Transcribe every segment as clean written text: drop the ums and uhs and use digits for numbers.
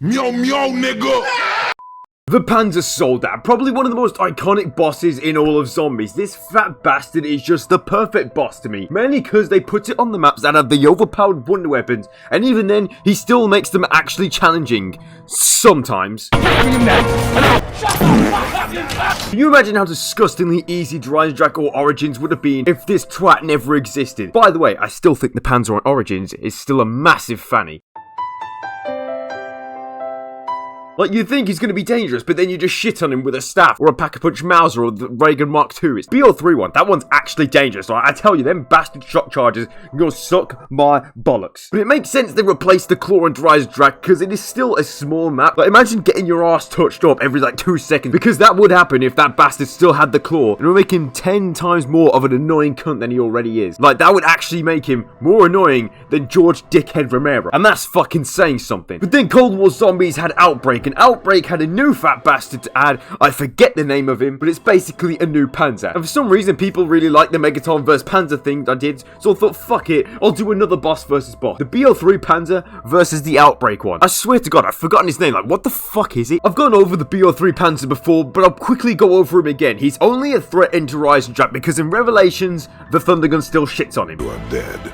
Meow meow, nigga! The Panzer Soldat, probably one of the most iconic bosses in all of zombies. This fat bastard is just the perfect boss to me, mainly because they put it on the maps that have the overpowered wonder weapons, and even then, he still makes them actually challenging. Sometimes. Can you imagine how disgustingly easy Dryasdrac or Origins would have been if this twat never existed? By the way, I still think the Panzer on Origins is still a massive fanny. Like, you think he's going to be dangerous, but then you just shit on him with a staff, or a Pack-a-Punch Mauser, or the Reagan Mark II. It's BO3 one. That one's actually dangerous, right? I tell you, them bastard shock charges can go suck my bollocks. But it makes sense they replaced the Claw and Dryasdrac, because it is still a small map. Like, imagine getting your ass touched up every, like, 2 seconds, because that would happen if that bastard still had the Claw, and it would make him 10 times more of an annoying cunt than he already is. Like, that would actually make him more annoying than George Dickhead Romero. And that's fucking saying something. But then Cold War Zombies had Outbreak, and Outbreak had a new fat bastard to add. I forget the name of him, but it's basically a new Panzer. And for some reason, people really like the Megaton vs Panzer thing I did, so I thought, fuck it, I'll do another boss versus boss. The BO3 Panzer versus the Outbreak one. I swear to God, I've forgotten his name. Like, what the fuck is he? I've gone over the BO3 Panzer before, but I'll quickly go over him again. He's only a threat into Dryasdrac because in Revelations, the Thundergun still shits on him. You are dead.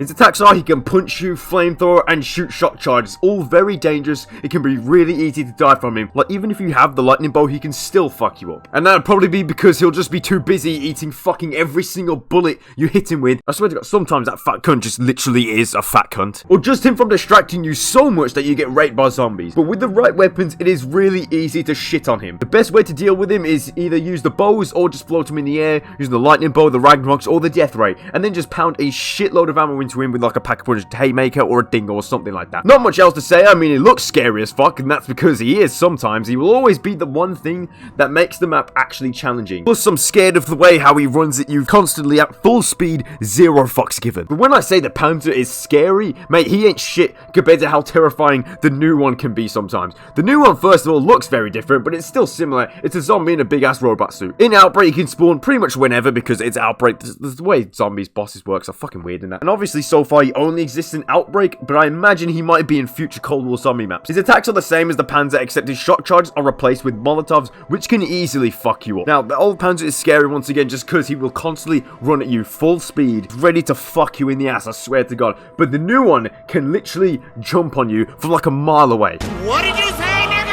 His attacks are he can punch you, flamethrower, and shoot shock charges. All very dangerous. It can be really easy to die from him. Like, even if you have the lightning bow, he can still fuck you up. And that'll probably be because he'll just be too busy eating fucking every single bullet you hit him with. I swear to God, sometimes that fat cunt just literally is a fat cunt. Or just him from distracting you so much that you get raped by zombies. But with the right weapons, it is really easy to shit on him. The best way to deal with him is either use the bows or just float him in the air, using the lightning bow, the Ragnaroks, or the death ray, and then just pound a shitload of ammo into him with like a Pack-a-Punch haymaker or a dingo or something like that. Not much else to say. I mean, it looks scary as fuck, and that's because he is sometimes. He will always be the one thing that makes the map actually challenging. Plus, I'm scared of the way how he runs at you constantly at full speed, zero fucks given. But when I say the Panzer is scary, mate, he ain't shit compared to how terrifying the new one can be sometimes. The new one, first of all, looks very different, but it's still similar. It's a zombie in a big-ass robot suit. In Outbreak, you can spawn pretty much whenever because it's Outbreak. The way zombies bosses works are fucking weird in that. And obviously, so far, he only exists in Outbreak, but I imagine he might be in future Cold War zombie maps. His attacks are the same as the Panzer, except his shock charges are replaced with Molotovs, which can easily fuck you up. Now, the old Panzer is scary once again just because he will constantly run at you full speed, ready to fuck you in the ass, I swear to God. But the new one can literally jump on you from like a mile away. What did you say, nigga?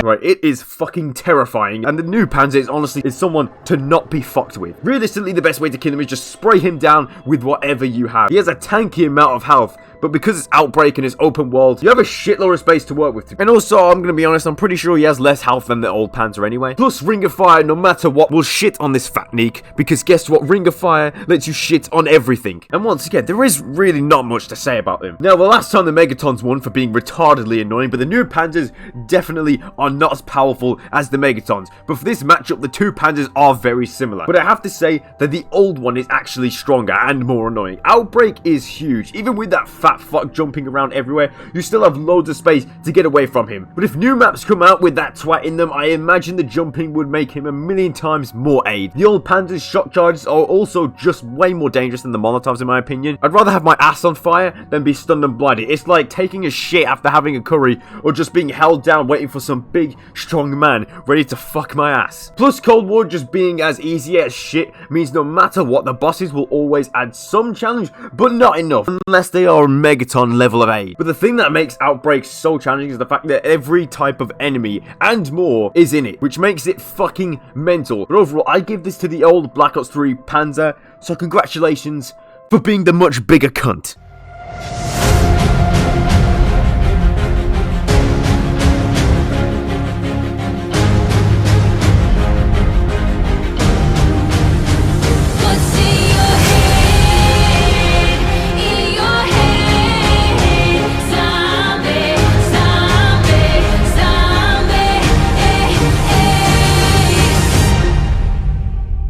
Right, it is fucking terrifying, and the new Panzer is honestly someone to not be fucked with. Realistically, the best way to kill him is just spray him down with whatever you have. He has a tanky amount of health, but because it's Outbreak and it's open world, you have a shitload of space to work with. And also, I'm gonna be honest, I'm pretty sure he has less health than the old Panzer anyway. Plus, Ring of Fire, no matter what, will shit on this fat neek, because guess what? Ring of Fire lets you shit on everything. And once again, there is really not much to say about him. Now, the last time the Megatons won for being retardedly annoying, but the new Panzers definitely are not as powerful as the Megatons. But for this matchup, the two Panzers are very similar. But I have to say that the old one is actually stronger and more annoying. Outbreak is huge. Even with that fat fuck jumping around everywhere, you still have loads of space to get away from him. But if new maps come out with that twat in them, I imagine the jumping would make him a million times more aid. The old Panzer's shock charges are also just way more dangerous than the Molotovs in my opinion. I'd rather have my ass on fire than be stunned and blinded. It's like taking a shit after having a curry, or just being held down waiting for some big strong man ready to fuck my ass. Plus, Cold War just being as easy as shit means no matter what, the bosses will always add some challenge, but not enough unless they are a Megaton level of aid. But the thing that makes Outbreak so challenging is the fact that every type of enemy and more is in it, which makes it fucking mental. But overall, I give this to the old Black Ops 3 Panzer, so congratulations for being the much bigger cunt.